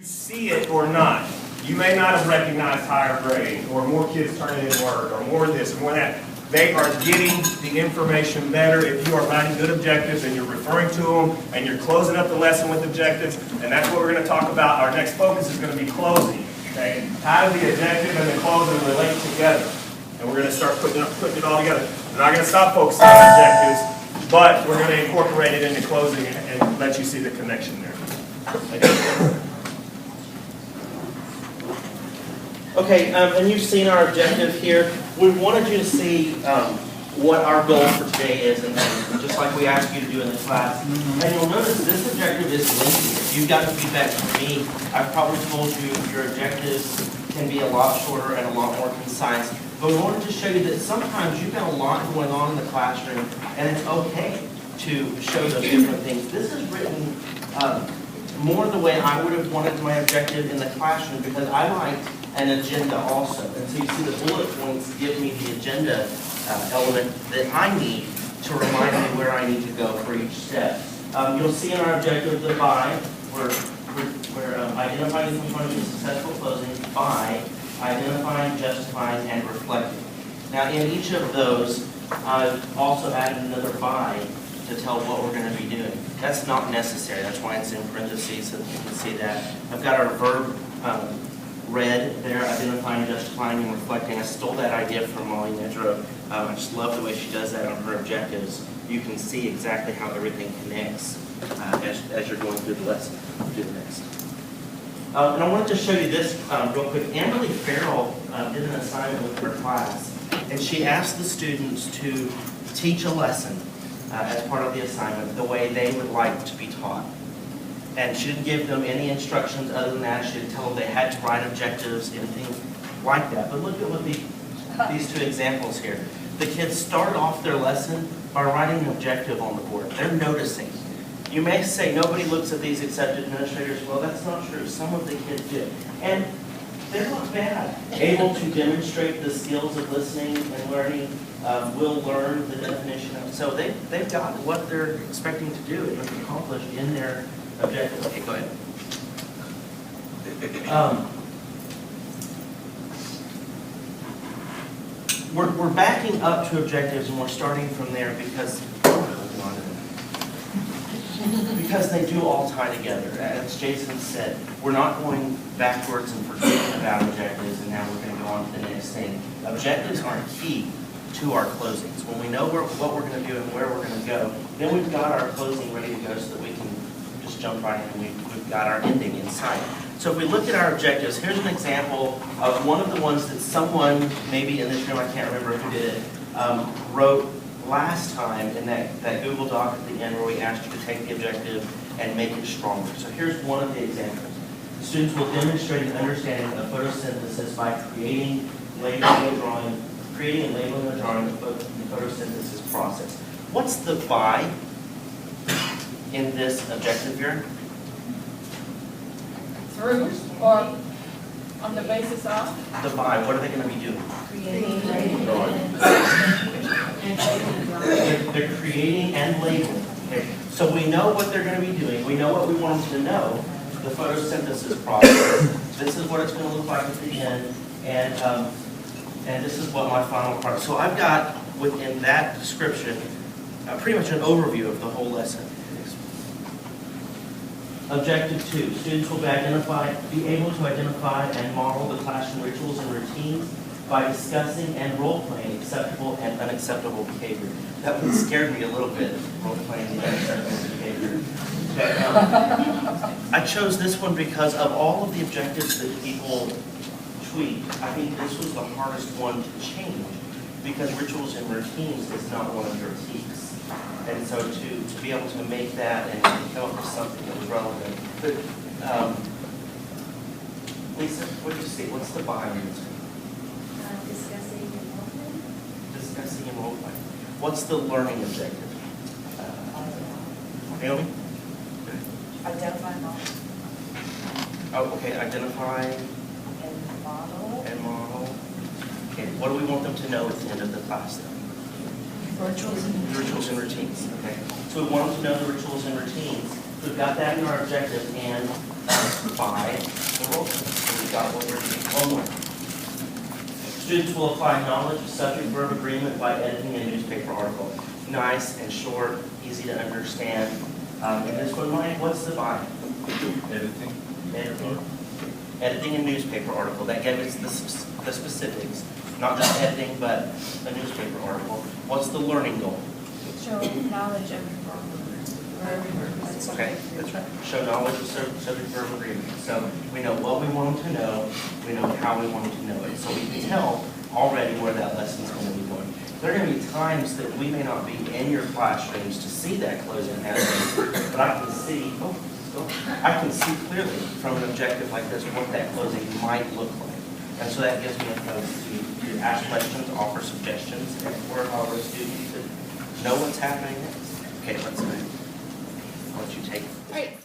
see it or not. You may not have recognized higher grades, or more kids turning in work, or more this and more that. They are getting the information better if you are writing good objectives and you're referring to them and you're closing up the lesson with objectives. And that's what we're going to talk about. Our next focus is going to be closing. Okay? How do the objective and the closing relate together? And we're going to start putting it all together. We're not going to stop focusing on objectives, but we're going to incorporate it into closing and let you see the connection there. Okay, and you've seen our objective here. We wanted you to see what our goal for today is, and just like we asked you to do in the class. And you'll notice this objective is linear. If you've gotten feedback from me, I've probably told you your objectives can be a lot shorter and a lot more concise. But we wanted to show you that sometimes you've got a lot going on in the classroom, and it's okay to show those different things. This is written more the way I would have wanted my objective in the classroom, because I like an agenda also. And so you see the bullet points give me the agenda element that I need to remind me where I need to go for each step. You'll see in our objective the by, we're identifying the components of successful closing by identifying, justifying, and reflecting. Now in each of those, I've also added another by to tell what we're going to be doing. That's not necessary. That's why it's in parentheses so that you can see that. I've got our verb red there, identifying, justifying, and reflecting. I stole that idea from Molly Nedrow. I just love the way she does that on her objectives. You can see exactly how everything connects as you're going through the lesson. We'll do the next. And I wanted to show you this real quick. Amberly Farrell did an assignment with her class, and she asked the students to teach a lesson as part of the assignment the way they would like to be taught. And she didn't give them any instructions other than that. She didn't tell them they had to write objectives, anything like that. But look at what these two examples here. The kids start off their lesson by writing an objective on the board. They're noticing. You may say nobody looks at these except administrators. Well, that's not true. Some of the kids do. And they're not bad. Able to demonstrate the skills of listening and learning, will learn the definition of. So they've got what they're expecting to do and accomplish in their objective. Okay, go ahead. We're backing up to objectives and we're starting from there because they do all tie together. As Jason said, we're not going backwards and forgetting about objectives and now we're going to go on to the next thing. Objectives are key to our closings. When we know what we're going to do and where we're going to go, then we've got our closing ready to go so that we can just jump right in and we've got our ending in sight. So if we look at our objectives, here's an example of one of the ones that someone, maybe in this room, I can't remember who did it, wrote last time in that Google Doc at the end where we asked you to take the objective and make it stronger. So here's one of the examples. Students will demonstrate an understanding of photosynthesis by creating, labeling, and drawing the photosynthesis process. What's the by in this objective here? Through or on the basis of? The by, what are they going to be doing? Creating. They're creating and labeling. Okay. So we know what they're going to be doing. We know what we want them to know, the photosynthesis process. This is what it's going to look like at the end, and this is what my final part. So I've got within that description pretty much an overview of the whole lesson. Objective 2, students will be able to identify and model the classroom rituals and routines by discussing and role-playing acceptable and unacceptable behavior. That one scared me a little bit, role-playing the unacceptable behavior. But, I chose this one because of all of the objectives that people tweet, I think this was the hardest one to change because rituals and routines is not one of your critiques. And so to be able to make that and come up with something that was relevant. But, Lisa, what did you see? What's the by on this? Discussing and role-playing. Discussing and role-playing. What's the learning objective? Naomi? Identify model. Oh, okay, identify And model. and model. Okay, what do we want them to know at the end of the class then? Rituals and routines, okay. So we want them to know the rituals and routines. We've got that in our objective, and by enrollment. So we've got what we're doing. One more. Students will apply knowledge of subject verb agreement by editing a newspaper article. Nice and short, easy to understand. And this one, Mike, what's the by? Editing. Editing a newspaper article. That gave us the specifics. Not just editing, but a newspaper article. What's the learning goal? Show knowledge of Okay, that's right. Show knowledge of subject verb agreement. So we know what we want them to know, we know how we want them to know it. So we can tell already where that lesson's going to be going. There are going to be times that we may not be in your classrooms to see that closing happening, but I can see, I can see clearly from an objective like this what that closing might look like. And so that gives me a chance to ask questions, offer suggestions, and for our students to know what's happening next. Okay, let's move. I'll let you take. All right,